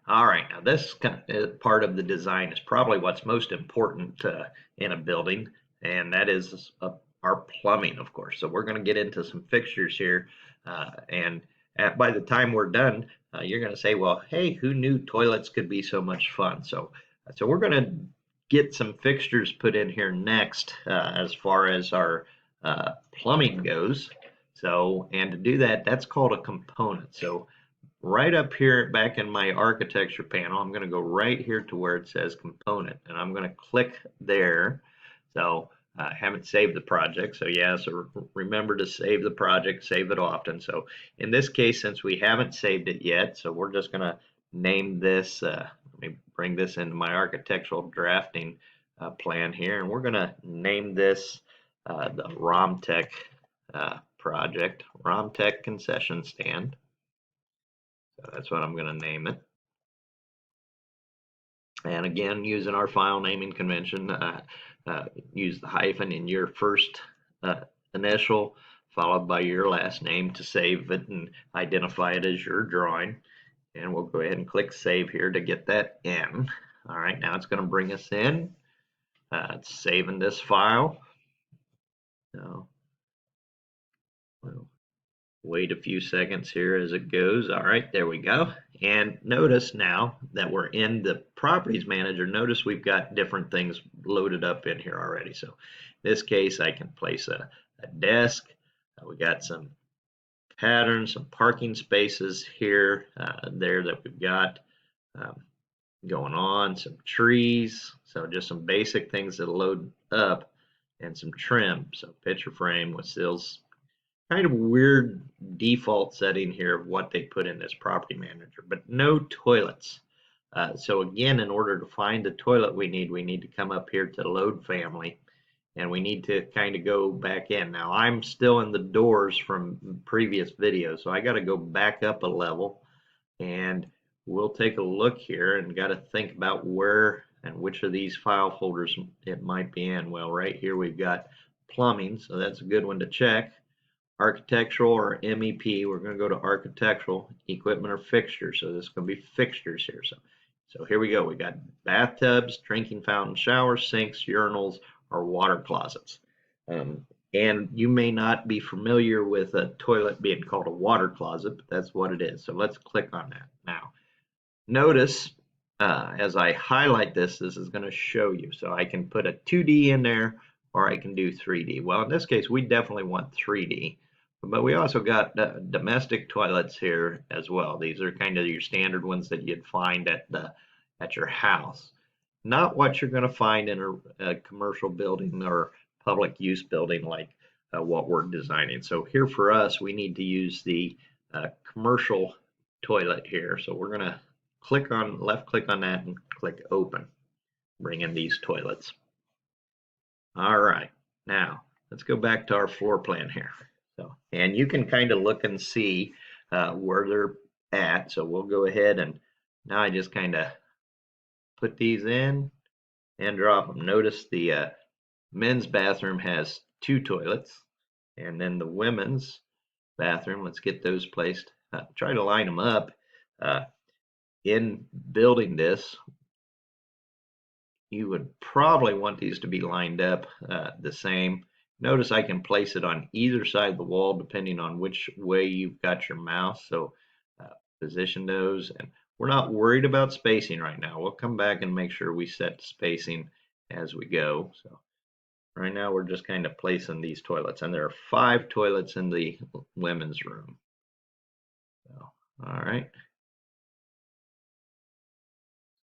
All right, now this part of the design is probably what's most important in a building, and that is our plumbing, of course. So we're going to get into some fixtures here, and by the time we're done, you're going to say, "Well, hey, who knew toilets could be so much fun?" So we're going to get some fixtures put in here next, as far as our plumbing goes. So, and to do that, that's called a component. So right up here back in my architecture panel, I'm going to go right here to where it says component, and I'm going to click there. So I haven't saved the project, so yeah, so remember to save the project, save it often. So in this case, since we haven't saved it yet, so we're just going to name this, let me bring this into my architectural drafting plan here, and we're going to name this the ROMTech project, ROMTech Concession Stand. So that's what I'm going to name it. And again, using our file naming convention, use the hyphen in your first initial followed by your last name to save it and identify it as your drawing. And we'll go ahead and click save here to get that in. All right, now it's going to bring us in. It's saving this file. So we'll wait a few seconds here as it goes. All right, there we go. And notice now that we're in the properties manager, notice we've got different things loaded up in here already. So in this case, I can place a desk. We got some patterns, some parking spaces here, there that we've got going on, some trees. So just some basic things that load up and some trim. So picture frame with sills, kind of weird default setting here of what they put in this property manager, but no toilets. So again, in order to find the toilet we need to come up here to load family, and we need to kind of go back in. Now I'm still in the doors from previous videos, so I got to go back up a level, and we'll take a look here and got to think about where and which of these file folders it might be in. Well, right here we've got plumbing, so that's a good one to check. Architectural or MEP, we're going to go to architectural, equipment or fixtures. So this is going to be fixtures here. So here we go. We got bathtubs, drinking fountain, showers, sinks, urinals, or water closets. And you may not be familiar with a toilet being called a water closet, but that's what it is. So let's click on that. Now, notice as I highlight this, this is going to show you. So I can put a 2D in there, or I can do 3D. Well, in this case, we definitely want 3D. But we also got domestic toilets here as well. These are kind of your standard ones that you'd find at your house. Not what you're going to find in a commercial building or public use building like what we're designing. So here for us, we need to use the commercial toilet here. So we're going to left click on that and click open. Bring in these toilets. All right, now let's go back to our floor plan here. So, and you can kind of look and see where they're at. So we'll go ahead and now I just kind of put these in and drop them. Notice the men's bathroom has 2 toilets, and then the women's bathroom, let's get those placed. Try to line them up. In building this, you would probably want these to be lined up the same. Notice I can place it on either side of the wall depending on which way you've got your mouse. So position those, and we're not worried about spacing right now. We'll come back and make sure we set spacing as we go. So right now we're just kind of placing these toilets, and there are 5 toilets in the women's room. So, all right.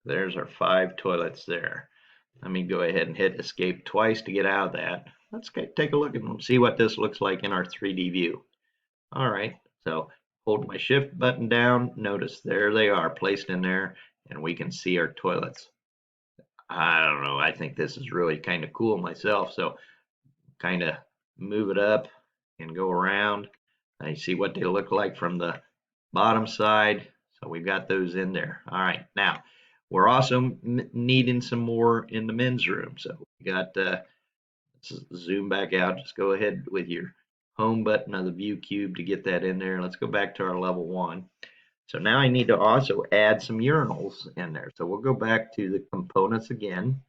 There's our 5 toilets there. Let me go ahead and hit escape twice to get out of that. Let's take a look and see what this looks like in our 3D view. All right, so hold my shift button down. Notice there they are placed in there, and we can see our toilets. I don't know, I think this is really kind of cool myself. So kind of move it up and go around. You see what they look like from the bottom side. So we've got those in there. All right, now we're also needing some more in the men's room. So we got, let's zoom back out. Just go ahead with your home button of the view cube to get that in there. Let's go back to our level 1. So now I need to also add some urinals in there. So we'll go back to the components again.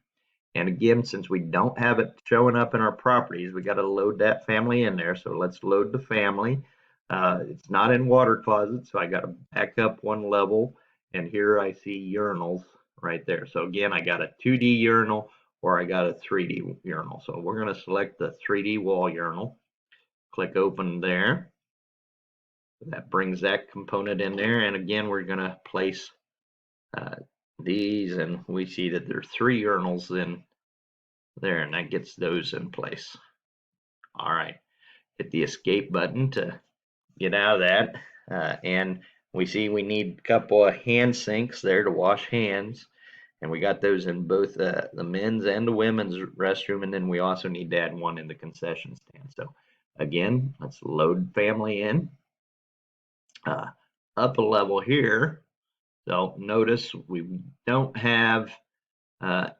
And again, since we don't have it showing up in our properties, we got to load that family in there. So let's load the family. It's not in water closet, so I got to back up one level. And here I see urinals right there. So again, I got a 2D urinal or I got a 3D urinal. So we're going to select the 3D wall urinal. Click open there. That brings that component in there. And again, we're going to place these, and we see that there's 3 urinals in there, and that gets those in place. All right, hit the escape button to get out of that. And we see we need a couple of hand sinks there to wash hands. And we got those in both the men's and the women's restroom. And then we also need to add one in the concession stand. So again, let's load family in. Up a level here. So notice we don't have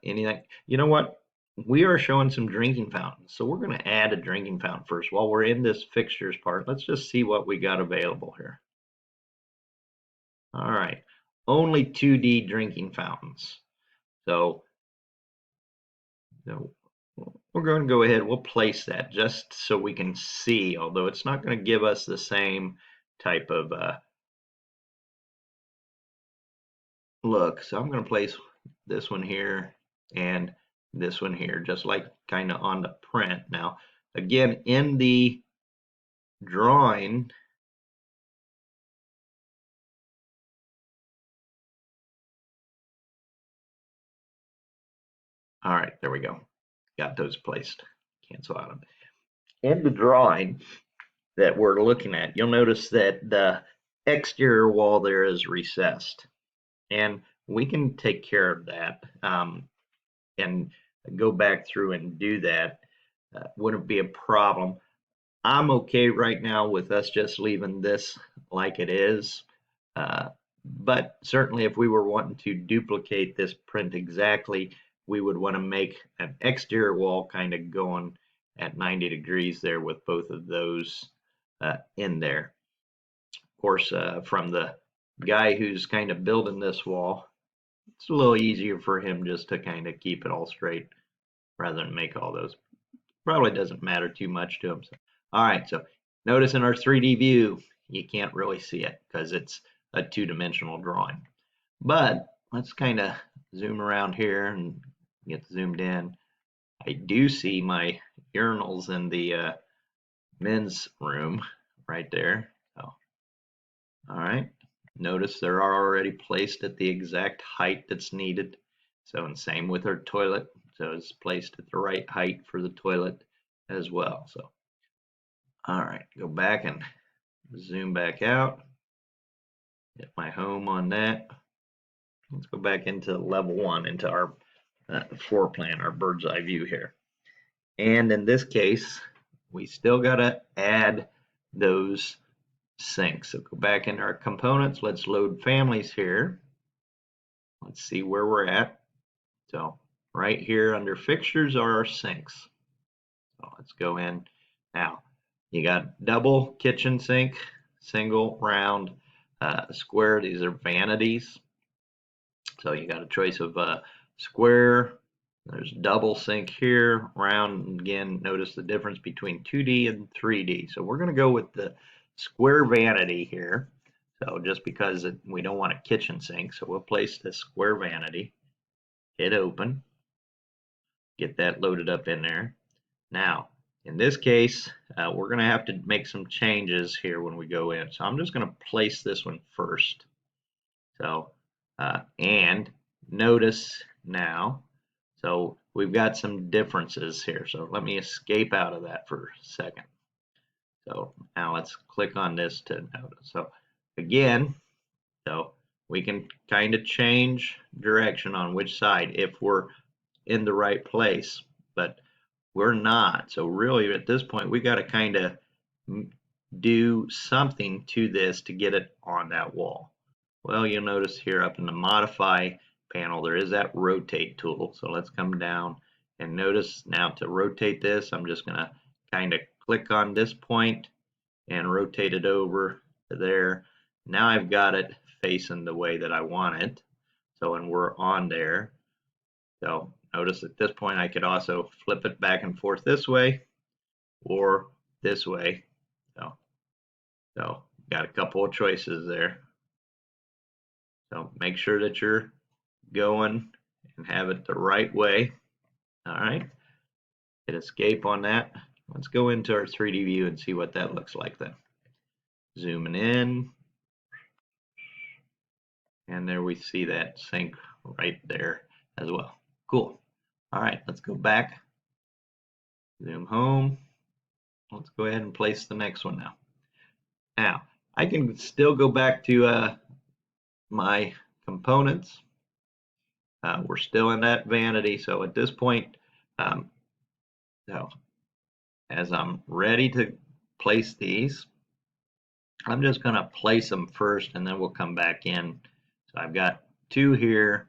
anything. You know what? We are showing some drinking fountains. So we're going to add a drinking fountain first. While we're in this fixtures part, let's just see what we got available here. All right, only 2D drinking fountains. So we're going to go ahead, we'll place that just so we can see, although it's not going to give us the same type of look. So I'm going to place this one here and this one here, just like kind of on the print. Now, again, in the drawing, all right, there we go. Got those placed. Cancel out of it. In the drawing that we're looking at, you'll notice that the exterior wall there is recessed. And we can take care of that and go back through and do that. Wouldn't be a problem. I'm okay right now with us just leaving this like it is. But certainly if we were wanting to duplicate this print exactly, we would want to make an exterior wall kind of going at 90 degrees there with both of those in there. Of course, from the guy who's kind of building this wall, it's a little easier for him just to kind of keep it all straight rather than make all those. Probably doesn't matter too much to him. So, all right, so notice in our 3D view, you can't really see it because it's a two-dimensional drawing. But let's kind of zoom around here and get zoomed in. I do see my urinals in the men's room right there. So, all right. Notice they're already placed at the exact height that's needed. So, and same with our toilet. So it's placed at the right height for the toilet as well. So, all right, go back and zoom back out. Get my home on that. Let's go back into level 1, into our floor plan, our bird's eye view here. And in this case, we still got to add those sinks. So go back into our components. Let's load families here. Let's see where we're at. So right here under fixtures are our sinks. So let's go in. Now, you got double kitchen sink, single, round, square. These are vanities. So you got a choice of square. There's double sink here, round. Again, notice the difference between 2D and 3D. So we're going to go with the square vanity here. So just because we don't want a kitchen sink, so we'll place the square vanity, hit open, get that loaded up in there. Now, in this case, we're going to have to make some changes here when we go in. So I'm just going to place this one first. So, and notice now, so we've got some differences here. So let me escape out of that for a second. So now let's click on this to notice. So again, so we can kind of change direction on which side if we're in the right place, but we're not. So really at this point, we got to kind of do something to this to get it on that wall. Well, you'll notice here up in the modify panel, there is that rotate tool. So let's come down and notice now to rotate this, I'm just going to kind of click on this point and rotate it over to there. Now I've got it facing the way that I want it. So, and we're on there. So notice at this point I could also flip it back and forth this way or this way. So got a couple of choices there. So make sure that you're going and have it the right way. All right, hit escape on that. Let's go into our 3D view and see what that looks like then. Zooming in, and there we see that sink right there as well. Cool. All right, let's go back, zoom home. Let's go ahead and place the next one now. Now, I can still go back to my components. We're still in that vanity, so at this point, so as I'm ready to place these, I'm just going to place them first and then we'll come back in. So I've got two here.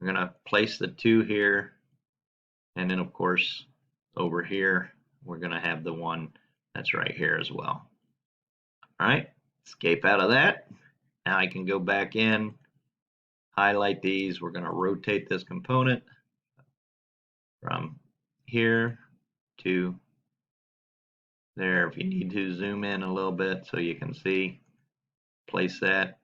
I'm going to place the two here, and then of course over here we're going to have the one that's right here as well. All right, escape out of that. Now I can go back in, highlight these. We're going to rotate this component from here to there. If you need to zoom in a little bit so you can see, place that.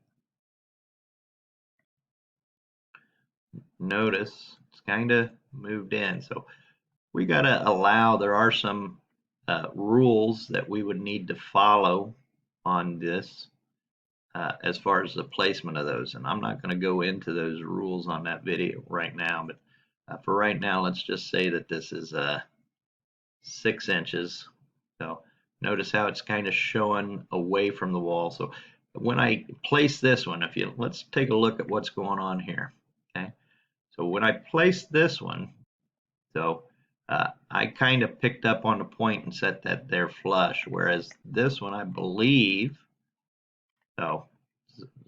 Notice it's kind of moved in. So we got to allow, there are some rules that we would need to follow on this as far as the placement of those. And I'm not going to go into those rules on that video right now, but for right now, let's just say that this is 6 inches. So notice how it's kind of showing away from the wall. So when I place this one, let's take a look at what's going on here. Okay, so when I place this one, so I kind of picked up on the point and set that there flush, whereas this one, I believe, so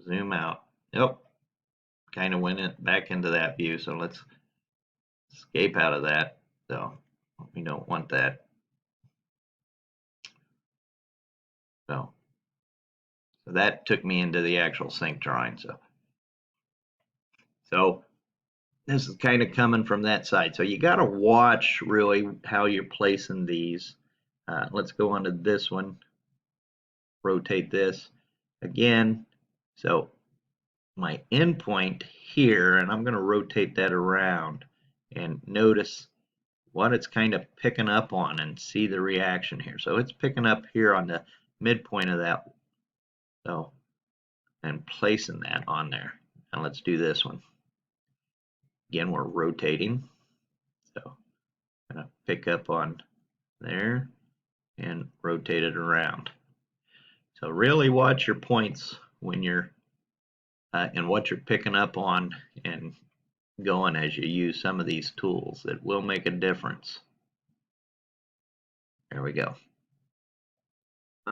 zoom out. Yep, kind of went back into that view. So let's escape out of that. So we don't want that. So that took me into the actual sink drawing. So this is kind of coming from that side. So you got to watch really how you're placing these. Let's go on to this one. Rotate this again. So my endpoint here, and I'm going to rotate that around and notice what it's kind of picking up on and see the reaction here. So it's picking up here on the midpoint of that. So, and placing that on there. Now let's do this one. Again, we're rotating. So I'm going to pick up on there and rotate it around. So really watch your points when you're and what you're picking up on and going as you use some of these tools. It will make a difference. There we go.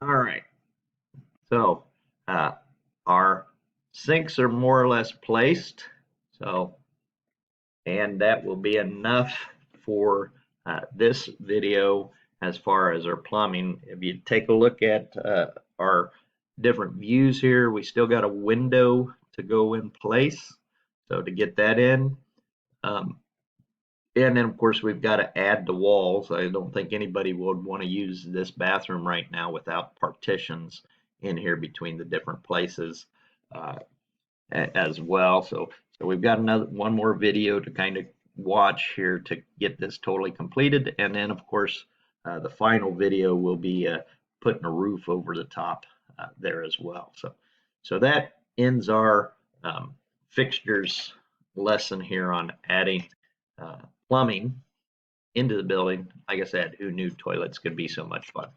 All right. So our sinks are more or less placed. So, and that will be enough for this video as far as our plumbing. If you take a look at our different views here, we still got a window to go in place. So to get that in, and then of course we've got to add the walls. I don't think anybody would want to use this bathroom right now without partitions in here between the different places as well. So we've got one more video to kind of watch here to get this totally completed, and then of course the final video will be putting a roof over the top there as well. So that ends our fixtures lesson here on adding plumbing into the building. Like I said, who knew toilets could be so much fun?